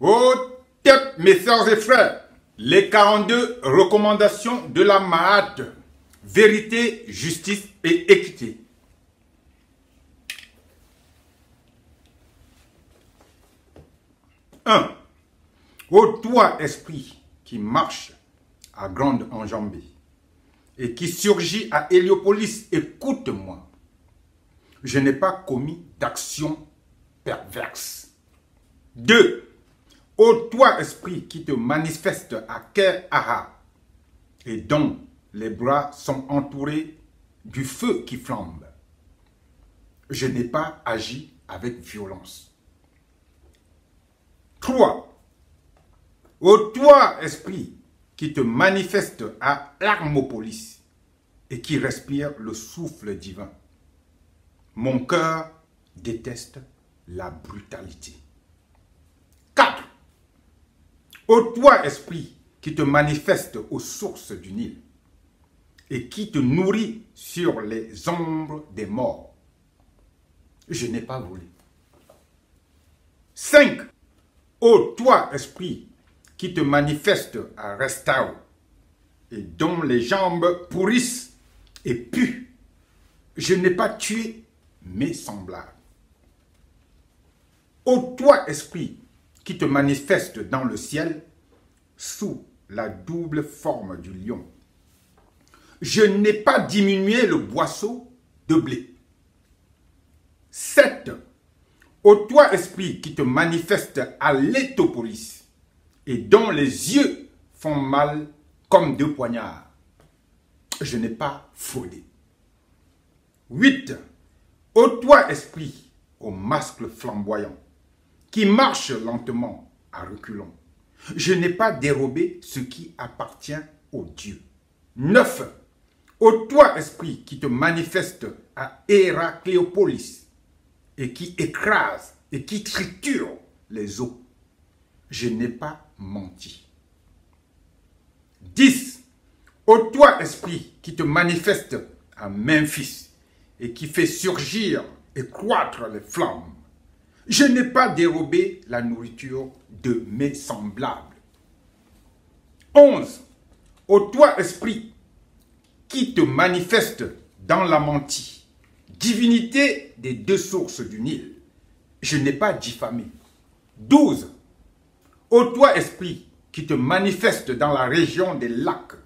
Ô tête, mes sœurs et frères, les 42 recommandations de la Mahat, vérité, justice et équité. 1. Ô toi, esprit qui marche à grande enjambée et qui surgit à Héliopolis, écoute-moi. Je n'ai pas commis d'action perverse. 2. Ô toi, esprit qui te manifeste à Ker-Aha et dont les bras sont entourés du feu qui flambe. Je n'ai pas agi avec violence. 3. Ô toi, esprit qui te manifeste à Hermopolis et qui respire le souffle divin. Mon cœur déteste la brutalité. 4. Ô toi, esprit qui te manifeste aux sources du Nil et qui te nourrit sur les ombres des morts. Je n'ai pas volé. 5. Ô toi, esprit qui te manifeste à Restao et dont les jambes pourrissent et puent. Je n'ai pas tué mes semblables. Ô toi, esprit qui te manifeste dans le ciel sous la double forme du lion. Je n'ai pas diminué le boisseau de blé. 7. Ô toi, esprit qui te manifeste à Létopolis et dont les yeux font mal comme 2 poignards. Je n'ai pas fraudé. 8. Ô toi, esprit au masque flamboyant qui marche lentement à reculons. Je n'ai pas dérobé ce qui appartient au Dieu. 9. Ô toi, esprit qui te manifeste à Héracléopolis et qui écrase et qui triture les eaux. Je n'ai pas menti. 10. Ô toi, esprit qui te manifeste à Memphis et qui fait surgir et croître les flammes. Je n'ai pas dérobé la nourriture de mes semblables. 11. Ô toi, esprit qui te manifeste dans la mentie, divinité des 2 sources du Nil. Je n'ai pas diffamé. 12. Ô toi, esprit qui te manifeste dans la région des lacs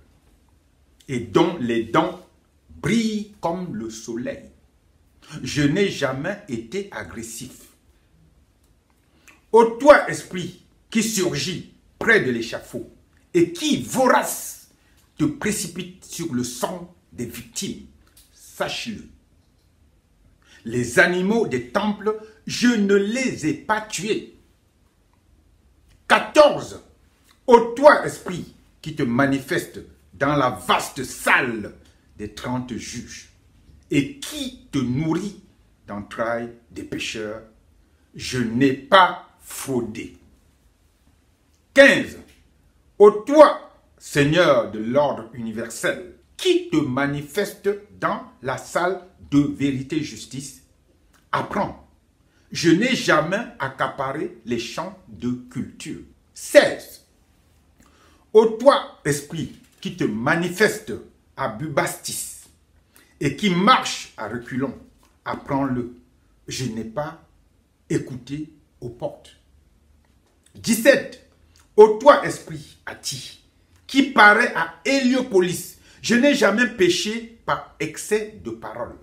et dont les dents brillent comme le soleil. Je n'ai jamais été agressif. Ô toi, esprit qui surgit près de l'échafaud et qui, vorace, te précipite sur le sang des victimes, sache-le. Les animaux des temples, je ne les ai pas tués. 14. Ô toi, esprit qui te manifeste dans la vaste salle des 30 juges et qui te nourrit d'entrailles des pécheurs, je n'ai pas fraudé. 15. Ô toi, Seigneur de l'ordre universel, qui te manifeste dans la salle de vérité et justice, apprends. Je n'ai jamais accaparé les champs de culture. 16. Ô toi, esprit, qui te manifeste à Bubastis et qui marche à reculons, apprends-le. Je n'ai pas écouté aux portes. 17. Ô toi, esprit, Ati, qui paraît à Héliopolis, je n'ai jamais péché par excès de parole.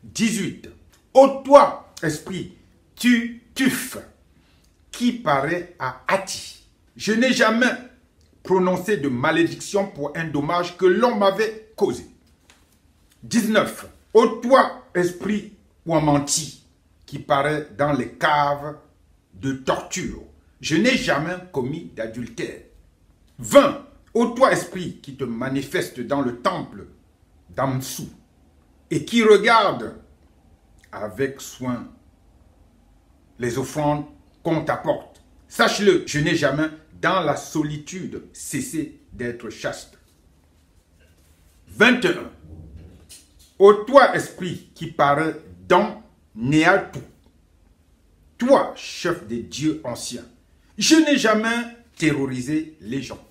18. Ô toi, esprit, Tuf, qui paraît à Ati, je n'ai jamais prononcé de malédiction pour un dommage que l'on m'avait causé. 19. Ô toi, esprit Ouamanti, qui paraît dans les caves de torture, je n'ai jamais commis d'adultère. 20. Ô toi, esprit qui te manifeste dans le temple d'Amsou et qui regarde avec soin les offrandes qu'on t'apporte. Sache-le, je n'ai jamais, dans la solitude, cessé d'être chaste. 21. Ô toi, esprit qui paraît dans Néaltou, toi, chef des dieux anciens, Je n'ai jamais terrorisé les gens.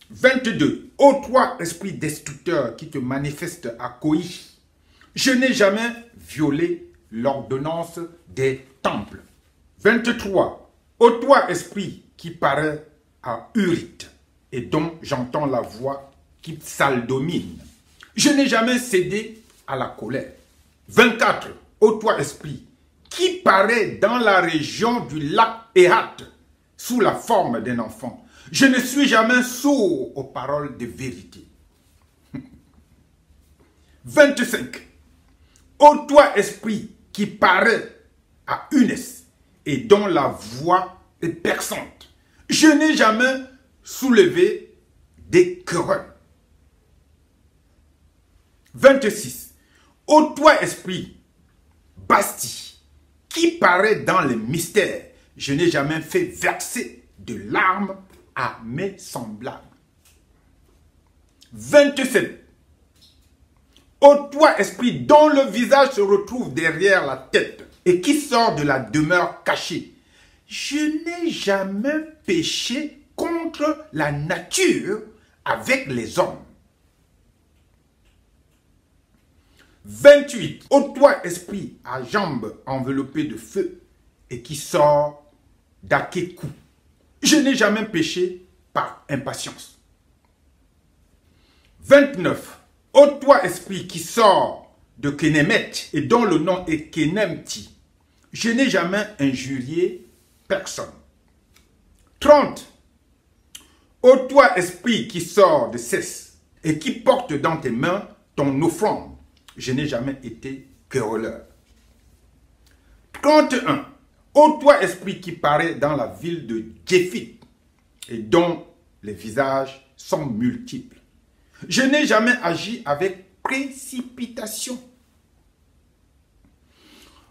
22. Ô toi, esprit destructeur qui te manifeste à Koï, je n'ai jamais violé l'ordonnance des temples. 23. Ô toi, esprit qui paraît à Urite et dont j'entends la voix qui psaldomine, je n'ai jamais cédé à la colère. 24. Ô toi, esprit qui paraît dans la région du lac Éhat sous la forme d'un enfant, je ne suis jamais sourd aux paroles de vérité. 25. Ô toi, esprit qui paraît à Unès et dont la voix est perçante, je n'ai jamais soulevé des querelles. 26. Ô toi, esprit Basti, qui paraît dans les mystères, je n'ai jamais fait verser de larmes à mes semblables. 27. Ô toi, esprit dont le visage se retrouve derrière la tête et qui sort de la demeure cachée, je n'ai jamais péché contre la nature avec les hommes. 28. Ô toi, esprit à jambes enveloppées de feu et qui sort d'Akékou, je n'ai jamais péché par impatience. 29. Ô toi, esprit qui sort de Kenemet et dont le nom est Kenemti, je n'ai jamais injurié personne. 30. Ô toi, esprit qui sort de Cès et qui porte dans tes mains ton offrande, je n'ai jamais été querelleur. 31. Ô toi, esprit qui paraît dans la ville de Jéphith et dont les visages sont multiples, je n'ai jamais agi avec précipitation.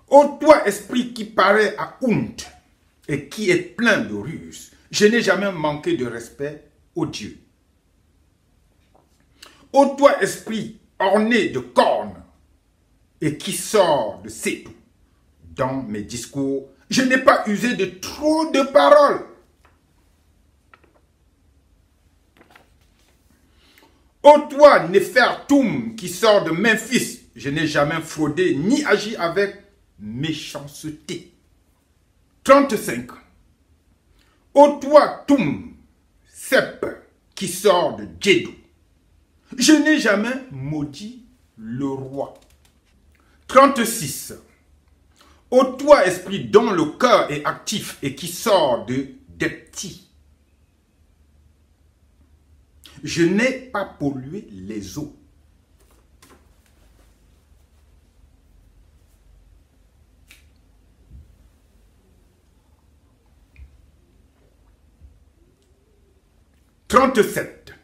Ô toi, esprit qui paraît à Ount et qui est plein de ruses, je n'ai jamais manqué de respect au Dieu. Ô toi, esprit orné de cornes et qui sort de Sétou, dans mes discours, je n'ai pas usé de trop de paroles. Ô toi, Néfertoum, qui sort de Memphis, je n'ai jamais fraudé ni agi avec méchanceté. 35. Ô toi, Toum, Sep, qui sort de Djedou, je n'ai jamais maudit le roi. 36. Ô toi, esprit dont le cœur est actif et qui sort de Depti, je n'ai pas pollué les eaux. « 37.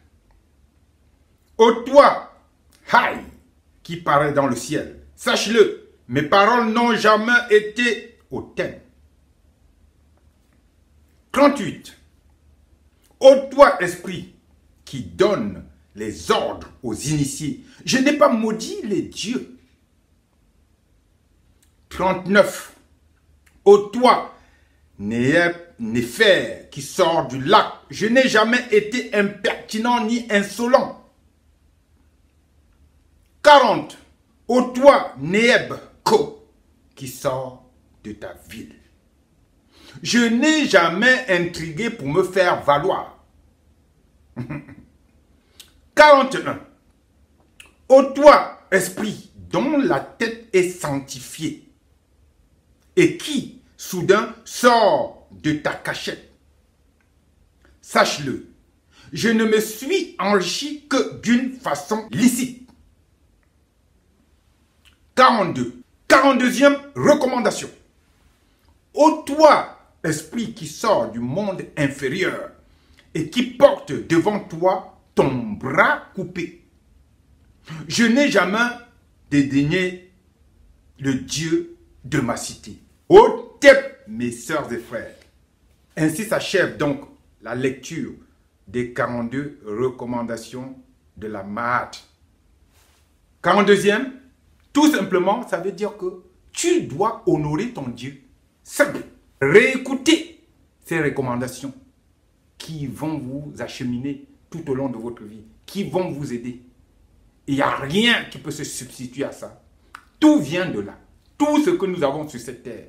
Ô toi, Haï, qui paraît dans le ciel, sache-le, mes paroles n'ont jamais été hautaines. 38. Ô toi, esprit, qui donne les ordres aux initiés, je n'ai pas maudit les dieux. 39. Ô toi, Népher, qui sort du lac, je n'ai jamais été impertinent ni insolent. 40. Ô toi, Néeb, Ko, qui sort de ta ville, je n'ai jamais intrigué pour me faire valoir. 41. Ô toi, esprit, dont la tête est sanctifiée, et qui, soudain, sort de ta cachette, sache-le, je ne me suis enrichi que d'une façon licite. 42. 42e recommandation. Ô toi, esprit qui sort du monde inférieur et qui porte devant toi ton bras coupé, je n'ai jamais dédaigné le Dieu de ma cité. Ô Tep, mes sœurs et frères. Ainsi s'achève donc la lecture des 42 recommandations de la Mahat. 42e, tout simplement, ça veut dire que tu dois honorer ton Dieu. Simple. Réécoutez ces recommandations qui vont vous acheminer tout au long de votre vie, qui vont vous aider. Il n'y a rien qui peut se substituer à ça. Tout vient de là. Tout ce que nous avons sur cette terre